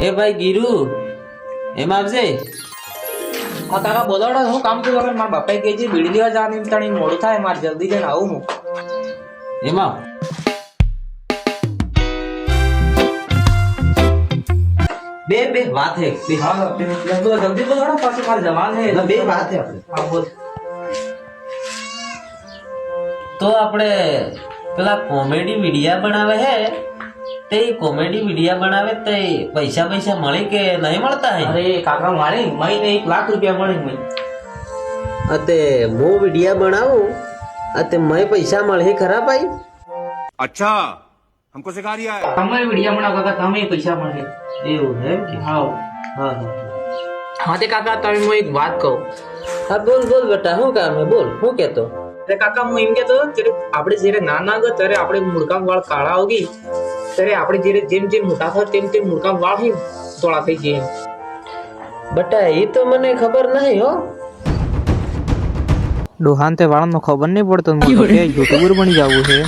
એ ભાઈ ગીરુ એમ આવજે. હા કાકા બોલાવડો, હું કામ થયું હવે? મારા બાપાએ કહે છે બીડી લેવા જવાની તણી મોડું થાય, મારે જલ્દી જઈને આવું હું. એમાં બે બે વાત હે બે. હા જલ્દી બોલાવડો, પાછું મારે જવાનું છે. બે વાત હે આપણે. હા બોલ. તો આપણે પેલા કોમેડી વિડિયા બનાવે હે, તે કોમેડી વિડિયા બનાવે તે પૈસા મળે કે નહીં મળતા હે? અરે કાકા મારે મહિને 1 લાખ રૂપિયા મળે મને. અતે હું વિડિયા બનાવું અતે મને પૈસા મળે ખરા ભાઈ? अच्छा हमको सिखा रिया है. તમે વિડીયો બનાવો કાકા, તમે પૈસા મળે. એવું હે એમ કે? હા હા હા હા તે કાકા તમે હું એક વાત કહું. હા બોલ બોલ બેટા, શું કામ હે બોલ, શું કહેતો? અરે કાકા હું એમ કહેતો હતો, ત્યારે આપણે જ્યારે નાના હતા ત્યારે આપણે મુડકામ વાળ કાળા હોગી, ત્યારે આપણે જ્યારે જેમ જેમ મોટા થાય તેમ તેમ મુડકામ વાળ હી ધોળા થઈ જાય. બેટા એ તો મને ખબર નહીં હો. ડોહાન તે વાળનો ખબર નહીં પડતો, યુટ્યુબર બની જવું છે.